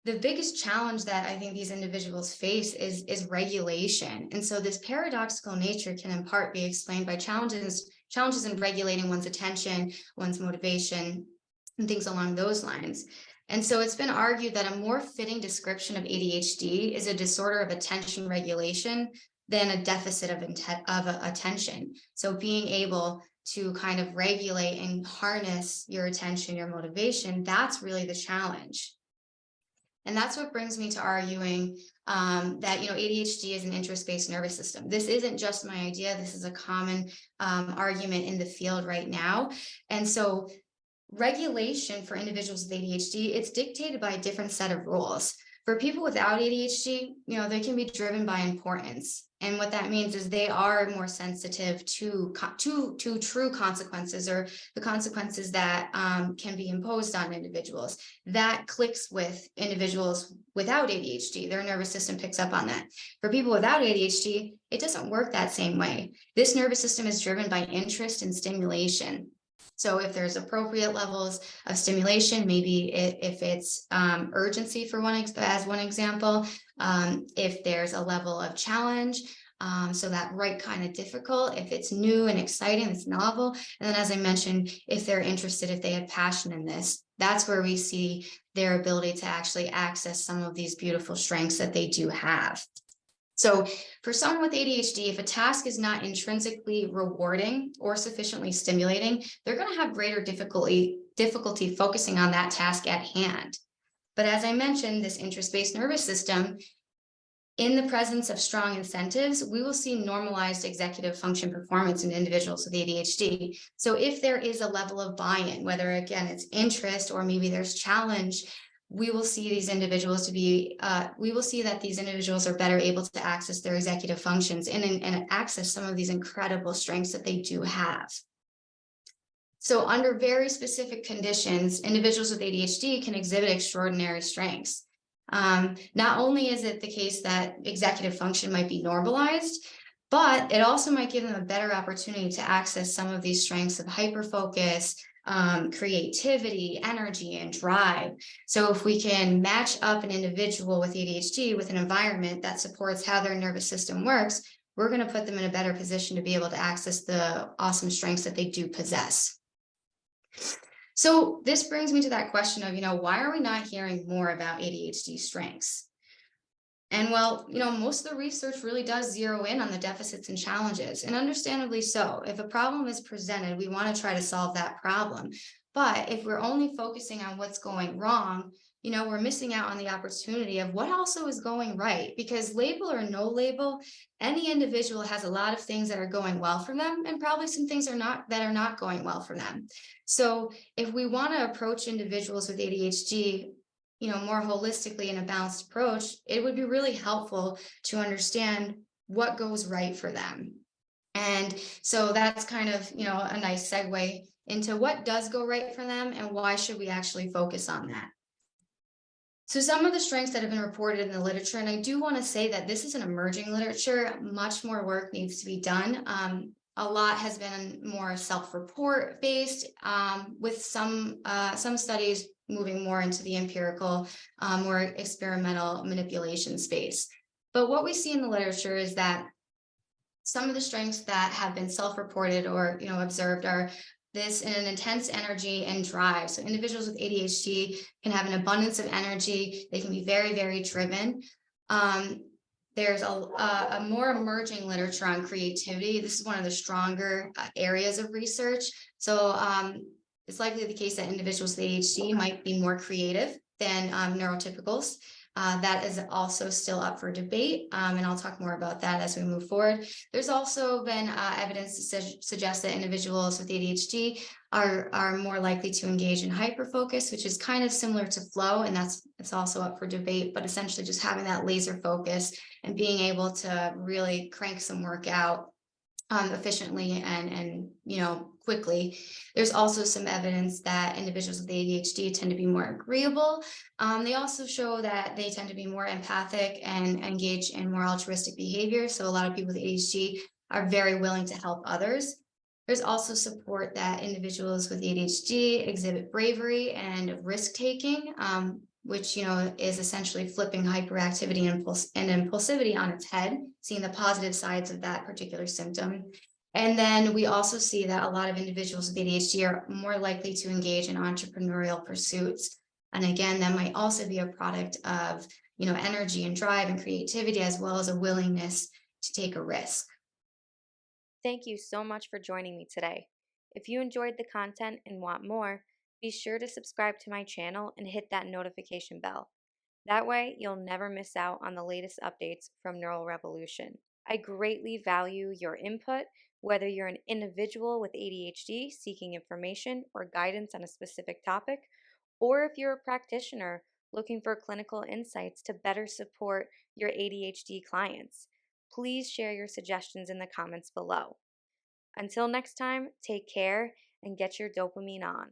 The biggest challenge that I think these individuals face is regulation. And so this paradoxical nature can in part be explained by challenges in regulating one's attention, one's motivation, and things along those lines. And so it's been argued that a more fitting description of ADHD is a disorder of attention regulation than a deficit of attention. So being able to kind of regulate and harness your attention, your motivation, that's really the challenge. And that's what brings me to arguing that, ADHD is an interest-based nervous system. This isn't just my idea. This is a common argument in the field right now. And so regulation for individuals with ADHD, it's dictated by a different set of rules. For people without ADHD, they can be driven by importance. And what that means is they are more sensitive to true consequences, or the consequences that can be imposed on individuals. That clicks with individuals without ADHD. Their nervous system picks up on that. For people without ADHD, it doesn't work that same way. This nervous system is driven by interest and stimulation. So if there's appropriate levels of stimulation, maybe if it's urgency as one example, if there's a level of challenge, so that right kind of difficult, if it's new and exciting, it's novel. And then, as I mentioned, if they're interested, if they have passion in this, that's where we see their ability to actually access some of these beautiful strengths that they do have. So for someone with ADHD, if a task is not intrinsically rewarding or sufficiently stimulating, they're going to have greater difficulty focusing on that task at hand. But as I mentioned, this interest-based nervous system, in the presence of strong incentives, we will see normalized executive function performance in individuals with ADHD. So if there is a level of buy-in, whether again it's interest or maybe there's challenge, we will see these individuals that these individuals are better able to access their executive functions and access some of these incredible strengths that they do have. So under very specific conditions, individuals with ADHD can exhibit extraordinary strengths. Not only is it the case that executive function might be normalized, but it also might give them a better opportunity to access some of these strengths of hyperfocus, creativity, energy, and drive. So if we can match up an individual with ADHD with an environment that supports how their nervous system works, we're going to put them in a better position to be able to access the awesome strengths that they do possess. So this brings me to that question of, why are we not hearing more about ADHD strengths? And well, most of the research really does zero in on the deficits and challenges, and understandably so. If a problem is presented, we want to try to solve that problem. But if we're only focusing on what's going wrong, we're missing out on the opportunity of what also is going right. Because label or no label, any individual has a lot of things that are going well for them, and probably some things that are not going well for them. So if we want to approach individuals with ADHD more holistically in a balanced approach, it would be really helpful to understand what goes right for them. And so that's kind of, a nice segue into what does go right for them and why should we actually focus on that. So some of the strengths that have been reported in the literature, and I do want to say that this is an emerging literature, much more work needs to be done. A lot has been more self-report based, with some studies moving more into the empirical, more experimental manipulation space. But what we see in the literature is that some of the strengths that have been self-reported or observed are this in an intense energy and drive. So individuals with ADHD can have an abundance of energy. They can be very, very driven. There's a more emerging literature on creativity. This is one of the stronger areas of research. So it's likely the case that individuals with ADHD might be more creative than neurotypicals. That is also still up for debate, and I'll talk more about that as we move forward. There's also been evidence to suggest that individuals with ADHD are more likely to engage in hyperfocus, which is kind of similar to flow, and it's also up for debate, but essentially just having that laser focus and being able to really crank some work out efficiently and quickly. There's also some evidence that individuals with ADHD tend to be more agreeable. They also show that they tend to be more empathic and engage in more altruistic behavior. So a lot of people with ADHD are very willing to help others. There's also support that individuals with ADHD exhibit bravery and risk-taking, which is essentially flipping hyperactivity and impulsivity on its head, seeing the positive sides of that particular symptom. And then we also see that a lot of individuals with ADHD are more likely to engage in entrepreneurial pursuits. And again, that might also be a product of energy and drive and creativity, as well as a willingness to take a risk. Thank you so much for joining me today. If you enjoyed the content and want more, be sure to subscribe to my channel and hit that notification bell. That way, you'll never miss out on the latest updates from Neural Revolution. I greatly value your input, whether you're an individual with ADHD seeking information or guidance on a specific topic, or if you're a practitioner looking for clinical insights to better support your ADHD clients. Please share your suggestions in the comments below. Until next time, take care and get your dopamine on.